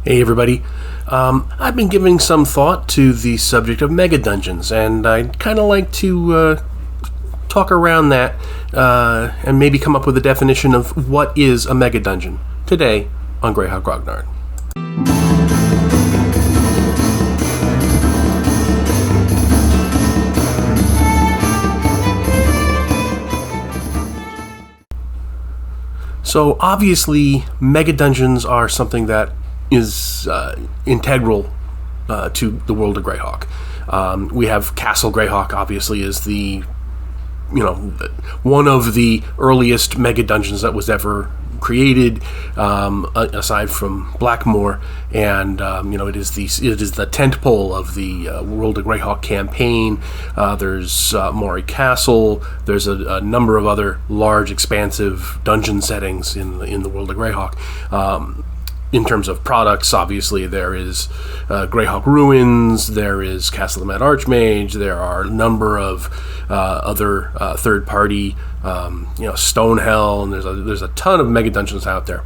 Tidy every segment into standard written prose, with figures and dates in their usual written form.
Hey everybody, I've been giving some thought to the subject of Megadungeons, and I'd kind of like to talk around that and maybe come up with a definition of what is a Megadungeon today on Greyhawk Grognard. So obviously, Megadungeons are something that is integral to the world of Greyhawk. We have Castle Greyhawk, obviously, is the one of the earliest Megadungeons that was ever created, aside from Blackmoor, and it is the tentpole of the World of Greyhawk campaign. There's Moray Castle. There's a number of other large, expansive dungeon settings in the World of Greyhawk. In terms of products, obviously, there is Greyhawk Ruins, there is Castle of the Mad Archmage, there are a number of other third-party, Stonehell, and there's a ton of Megadungeons out there.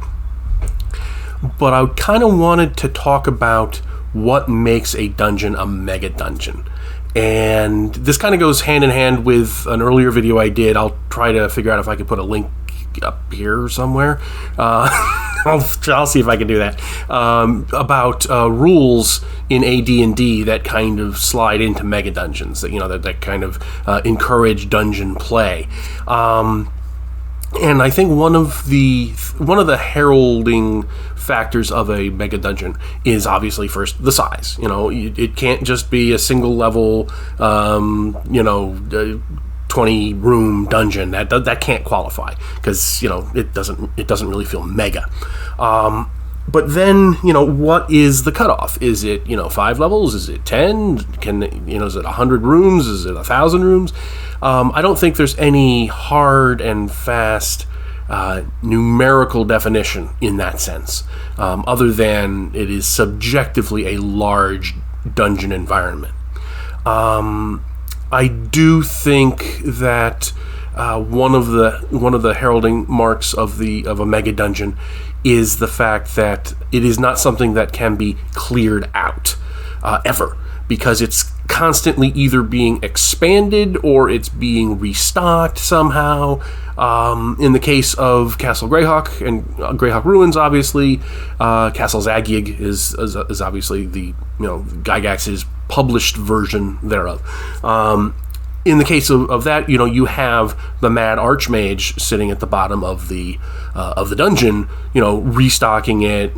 But I kind of wanted to talk about what makes a dungeon a Megadungeon. And this kind of goes hand in hand with an earlier video I did. I'll try to figure out if I can put a link up here somewhere. I'll see if I can do that. About rules in AD&D that kind of slide into Megadungeons, that kind of encourage dungeon play. And I think one of the heralding factors of a Megadungeon is obviously first the size. It can't just be a single level, 20 room dungeon. That can't qualify because it doesn't really feel mega. But then what is the cutoff? Is it 5 levels? Is it 10? Is it 100 rooms? Is it 1,000 rooms? I don't think there's any hard and fast numerical definition in that sense, other than it is subjectively a large dungeon environment. I do think that one of the heralding marks of a Megadungeon is the fact that it is not something that can be cleared out ever, because it's constantly either being expanded or it's being restocked somehow. In the case of Castle Greyhawk and Greyhawk Ruins, obviously, Castle Zagyg is obviously the Gygax's published version thereof. In the case of that, you have the Mad Archmage sitting at the bottom of the dungeon, restocking it,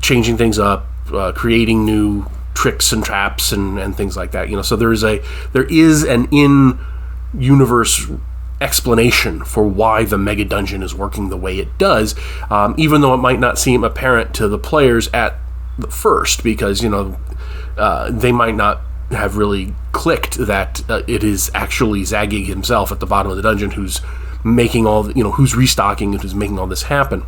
changing things up, creating new tricks and traps and things like that. So there is an in-universe explanation for why the Megadungeon is working the way it does, even though it might not seem apparent to the players at the first, because they might not have really clicked that it is actually Zagyg himself at the bottom of the dungeon who's making who's restocking and who's making all this happen.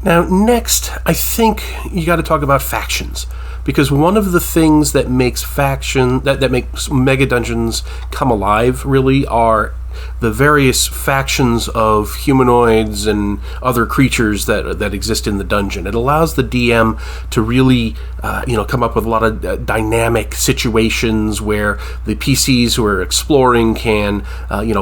Now, next, I think you got to talk about factions, because one of the things that makes that makes Megadungeons come alive really are the various factions of humanoids and other creatures that exist in the dungeon. It allows the DM to really come up with a lot of dynamic situations where the PCs who are exploring can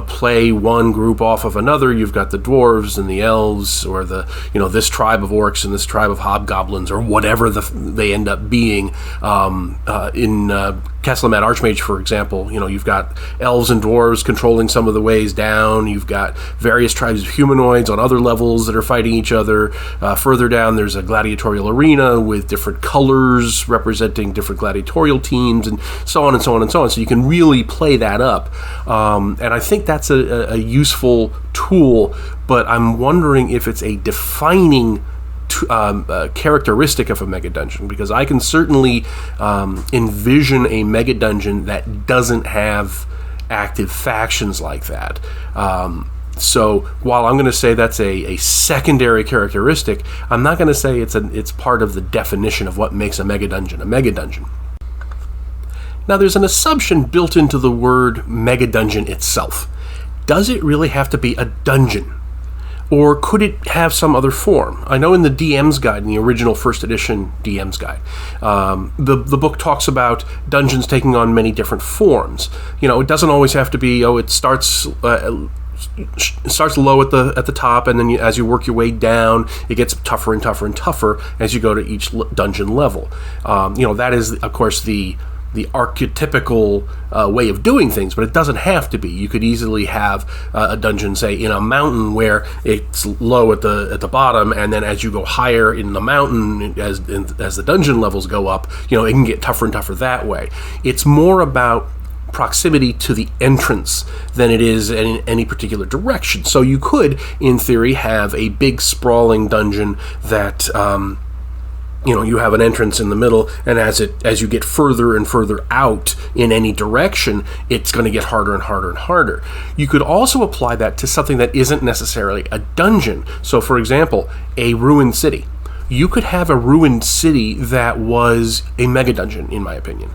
play one group off of another. You've got the dwarves and the elves, or this tribe of orcs and this tribe of hobgoblins, or whatever they end up being. In Castle of Mad Archmage, for example, you've got elves and dwarves controlling some of the ways down. You've got various tribes of humanoids on other levels that are fighting each other. Further down, there's a gladiatorial arena with different colors representing different gladiatorial teams, and so on and so on and so on. So you can really play that up. And I think that's a useful tool, but I'm wondering if it's a defining characteristic of a Megadungeon, because I can certainly envision a Megadungeon that doesn't have active factions like that. So while I'm going to say that's a secondary characteristic, I'm not going to say it's part of the definition of what makes a Megadungeon. Now, there's an assumption built into the word Megadungeon itself. Does it really have to be a dungeon? Or could it have some other form? I know in the DM's Guide, in the original first edition DM's Guide, the book talks about dungeons taking on many different forms. It doesn't always have to be, it starts low at the top, and then as you work your way down, it gets tougher and tougher and tougher as you go to each dungeon level. That is, of course, the archetypical way of doing things, but it doesn't have to be. You could easily have a dungeon, say, in a mountain where it's low at the bottom, and then as you go higher in the mountain, as the dungeon levels go up, it can get tougher and tougher that way. It's more about proximity to the entrance than it is in any particular direction. So you could, in theory, have a big sprawling dungeon that you have an entrance in the middle, and as you get further and further out in any direction, it's going to get harder and harder and harder. You could also apply that to something that isn't necessarily a dungeon. So, for example, a ruined city. You could have a ruined city that was a mega dungeon, in my opinion,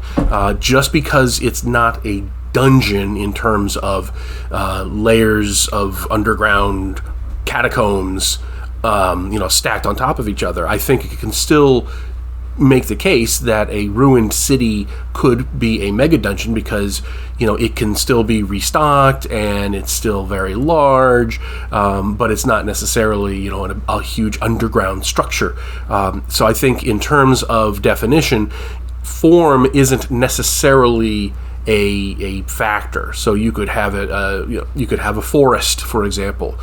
just because it's not a dungeon in terms of layers of underground catacombs, stacked on top of each other. I think it can still make the case that a ruined city could be a mega dungeon because it can still be restocked and it's still very large, but it's not necessarily a huge underground structure. So I think in terms of definition, form isn't necessarily a factor. So you could have it. You could have a forest, for example,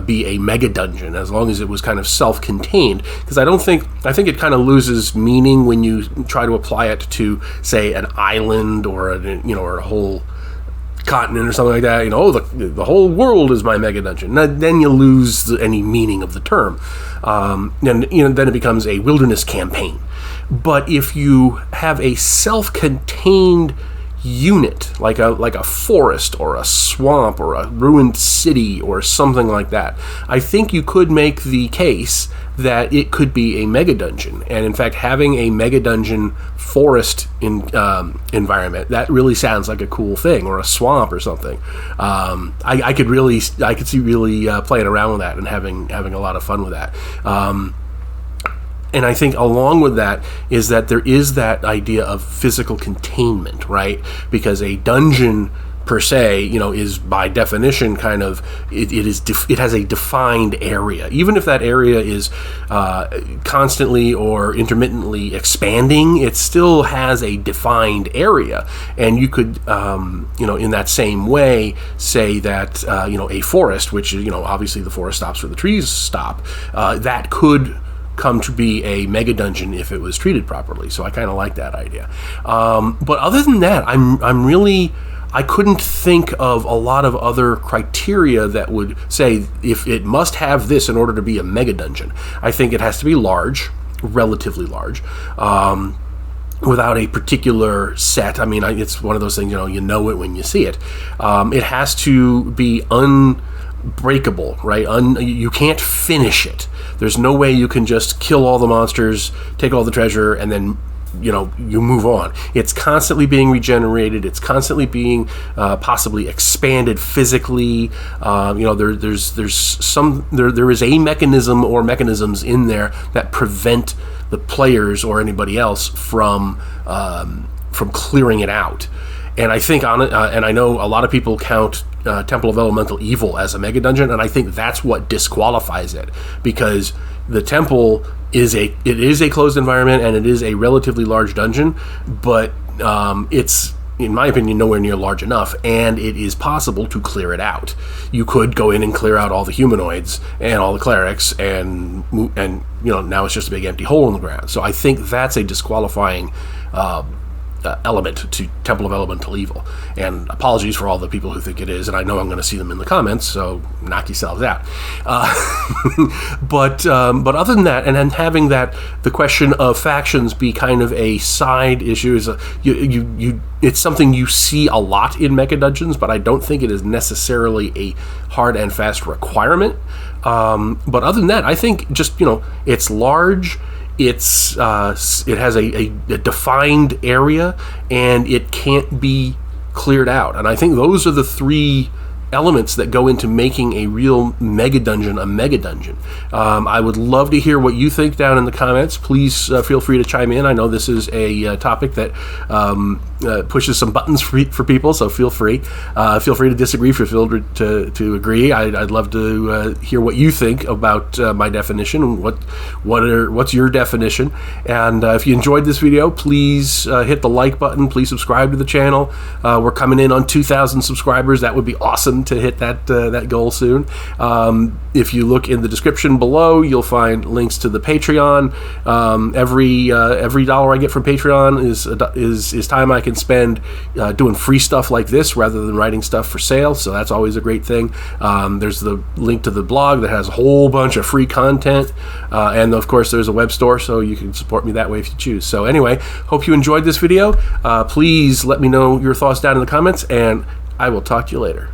be a mega dungeon as long as it was kind of self-contained. Because I think it kind of loses meaning when you try to apply it to, say, an island or a whole continent or something like that. The whole world is my mega dungeon. Then you lose any meaning of the term. Then it becomes a wilderness campaign. But if you have a self-contained unit, like a forest or a swamp or a ruined city or something like that, I think you could make the case that it could be a mega dungeon. And in fact, having a mega dungeon forest environment, that really sounds like a cool thing, or a swamp or something. I could see really playing around with that and having a lot of fun with that. And I think along with that is that there is that idea of physical containment, right? Because a dungeon per se, is by definition kind of it has a defined area. Even if that area is constantly or intermittently expanding, it still has a defined area. And you could, in that same way, say that a forest, which is obviously the forest stops where the trees stop, that could come to be a mega dungeon if it was treated properly. So I kind of like that idea. But other than that, I couldn't think of a lot of other criteria that would say if it must have this in order to be a mega dungeon. I think it has to be large, relatively large, without a particular set. I mean, it's one of those things, you know it when you see it. It has to be unbreakable, right? You can't finish it. There's no way you can just kill all the monsters, take all the treasure, and then you move on. It's constantly being regenerated. It's constantly being possibly expanded physically. There is a mechanism or mechanisms in there that prevent the players or anybody else from clearing it out. And I think and I know a lot of people count Temple of Elemental Evil as a mega dungeon, and I think that's what disqualifies it, because the temple is a closed environment and it is a relatively large dungeon, but it's, in my opinion, nowhere near large enough, and it is possible to clear it out. You could go in and clear out all the humanoids and all the clerics, and now it's just a big empty hole in the ground. So I think that's a disqualifying element to Temple of Elemental Evil. And apologies for all the people who think it is, and I know I'm going to see them in the comments, so knock yourselves out. But other than that, and then having that the question of factions be kind of a side issue is it's something you see a lot in Mecha Dungeons, but I don't think it is necessarily a hard and fast requirement. But other than that, I think just it's large. It has a defined area, and it can't be cleared out. And I think those are the three elements that go into making a real Megadungeon a Megadungeon. I would love to hear what you think down in the comments. Please feel free to chime in. I know this is a topic that pushes some buttons for people, so feel free. Feel free to disagree, feel free to agree. I'd love to hear what you think about my definition and what's your definition. And if you enjoyed this video, please hit the like button. Please subscribe to the channel. We're coming in on 2,000 subscribers. That would be awesome to hit that goal soon. If you look in the description below, you'll find links to the Patreon. Every dollar I get from Patreon is time I can spend doing free stuff like this rather than writing stuff for sale. So that's always a great thing. There's the link to the blog that has a whole bunch of free content, and of course there's a web store, so you can support me that way if you choose. So anyway, hope you enjoyed this video. Please let me know your thoughts down in the comments, and I will talk to you later.